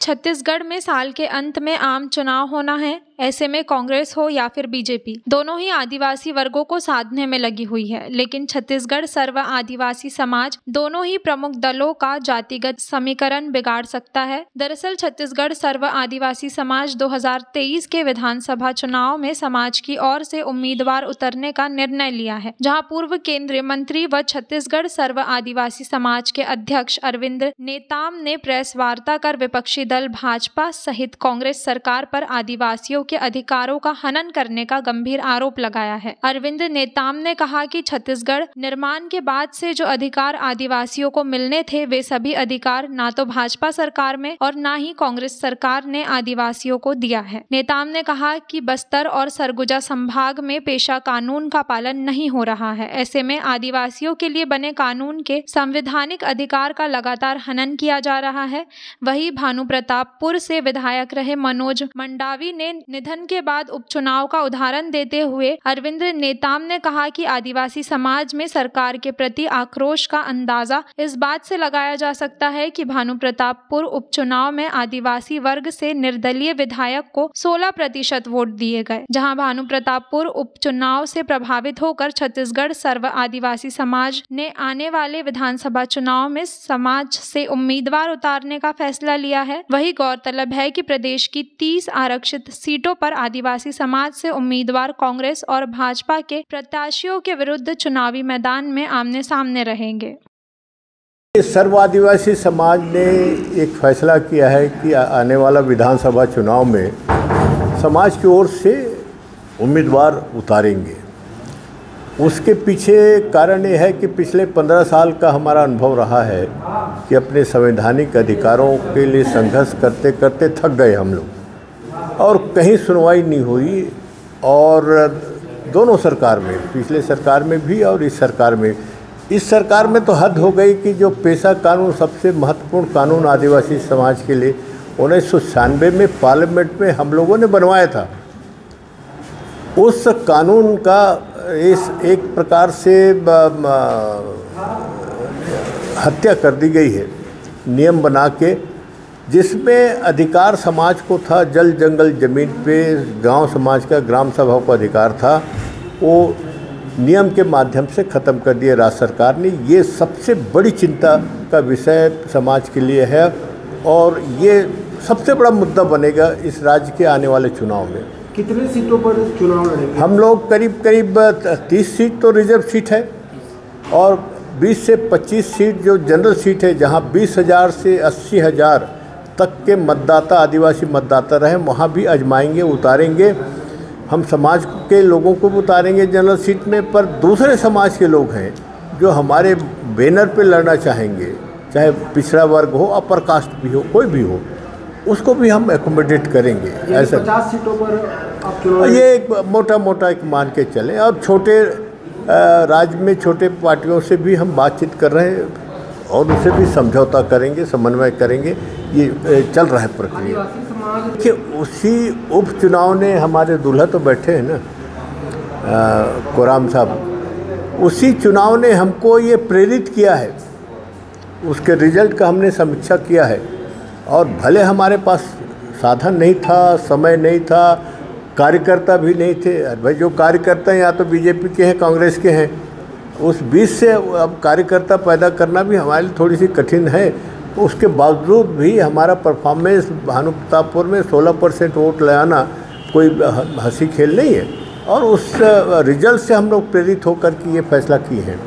छत्तीसगढ़ में साल के अंत में आम चुनाव होना है। ऐसे में कांग्रेस हो या फिर बीजेपी, दोनों ही आदिवासी वर्गों को साधने में लगी हुई है। लेकिन छत्तीसगढ़ सर्व आदिवासी समाज दोनों ही प्रमुख दलों का जातिगत समीकरण बिगाड़ सकता है। दरअसल छत्तीसगढ़ सर्व आदिवासी समाज 2023 के विधानसभा चुनाव में समाज की ओर से उम्मीदवार उतरने का निर्णय लिया है, जहां पूर्व केंद्रीय मंत्री व छत्तीसगढ़ सर्व आदिवासी समाज के अध्यक्ष अरविंद नेताम ने प्रेस वार्ता कर विपक्षी दल भाजपा सहित कांग्रेस सरकार पर आदिवासियों के अधिकारों का हनन करने का गंभीर आरोप लगाया है। अरविंद नेताम ने कहा कि छत्तीसगढ़ निर्माण के बाद से जो अधिकार आदिवासियों को मिलने थे, वे सभी अधिकार ना तो भाजपा सरकार में और ना ही कांग्रेस सरकार ने आदिवासियों को दिया है। नेताम ने कहा कि बस्तर और सरगुजा संभाग में पेशा कानून का पालन नहीं हो रहा है। ऐसे में आदिवासियों के लिए बने कानून के संवैधानिक अधिकार का लगातार हनन किया जा रहा है। वहीं भानुप्रतापपुर से विधायक रहे मनोज मंडावी ने निधन के बाद उपचुनाव का उदाहरण देते हुए अरविंद नेताम ने कहा कि आदिवासी समाज में सरकार के प्रति आक्रोश का अंदाजा इस बात से लगाया जा सकता है कि भानुप्रतापपुर उपचुनाव में आदिवासी वर्ग से निर्दलीय विधायक को 16% वोट दिए गए, जहां भानुप्रतापपुर उपचुनाव से प्रभावित होकर छत्तीसगढ़ सर्व आदिवासी समाज ने आने वाले विधानसभा चुनाव में समाज से उम्मीदवार उतारने का फैसला लिया है। वही गौरतलब है कि प्रदेश की 30 आरक्षित सीटों पर आदिवासी समाज से उम्मीदवार कांग्रेस और भाजपा के प्रत्याशियों के विरुद्ध चुनावी मैदान में आमने सामने रहेंगे। सर्व आदिवासी समाज ने एक फैसला किया है कि आने वाला विधानसभा चुनाव में समाज की ओर से उम्मीदवार उतारेंगे। उसके पीछे कारण ये है कि पिछले 15 साल का हमारा अनुभव रहा है कि अपने संवैधानिक अधिकारों के लिए संघर्ष करते करते थक गए हम लोग, और कहीं सुनवाई नहीं हुई। और दोनों सरकार में, पिछले सरकार में भी और इस सरकार में तो हद हो गई कि जो पेशा कानून, सबसे महत्वपूर्ण कानून आदिवासी समाज के लिए 1996 में पार्लियामेंट में हम लोगों ने बनवाया था, उस कानून का इस एक प्रकार से हत्या कर दी गई है, नियम बना के, जिसमें अधिकार समाज को था, जल जंगल ज़मीन पे गांव समाज का ग्राम सभा को अधिकार था, वो नियम के माध्यम से ख़त्म कर दिया राज्य सरकार ने। ये सबसे बड़ी चिंता का विषय समाज के लिए है और ये सबसे बड़ा मुद्दा बनेगा इस राज्य के आने वाले चुनाव में। कितने सीटों पर चुनाव लड़ेंगे? हम लोग करीब 30 सीट तो रिजर्व सीट है और 20 से 25 सीट जो जनरल सीट है, जहां 20,000 से 80,000 तक के मतदाता, आदिवासी मतदाता रहे, वहाँ भी आजमाएंगे, उतारेंगे। हम समाज के लोगों को भी उतारेंगे जनरल सीट में, पर दूसरे समाज के लोग हैं जो हमारे बैनर पे लड़ना चाहेंगे, चाहे पिछड़ा वर्ग हो, अपर कास्ट भी हो, कोई भी हो, उसको भी हम एकोमोडेट करेंगे। ऐसा 50 सीटों पर आप चुनाव, ये एक मोटा एक मान के चलें। और छोटे राज्य में छोटे पार्टियों से भी हम बातचीत कर रहे हैं और उनसे भी समझौता करेंगे, समन्वय करेंगे। ये चल रहा है प्रक्रिया कि उसी उपचुनाव ने, हमारे दूल्हा तो बैठे हैं ना, कोराम साहब, उसी चुनाव ने हमको ये प्रेरित किया है, उसके रिजल्ट का हमने समीक्षा किया है। और भले हमारे पास साधन नहीं था, समय नहीं था, कार्यकर्ता भी नहीं थे। भाई जो कार्यकर्ता हैं या तो बीजेपी के हैं, कांग्रेस के हैं, उस बीच से अब कार्यकर्ता पैदा करना भी हमारे लिए थोड़ी सी कठिन है। उसके बावजूद भी हमारा परफॉर्मेंस भानुप्रतापपुर में 16% वोट लाना कोई हंसी खेल नहीं है, और उस रिजल्ट से हम लोग प्रेरित होकर के ये फैसला किए हैं।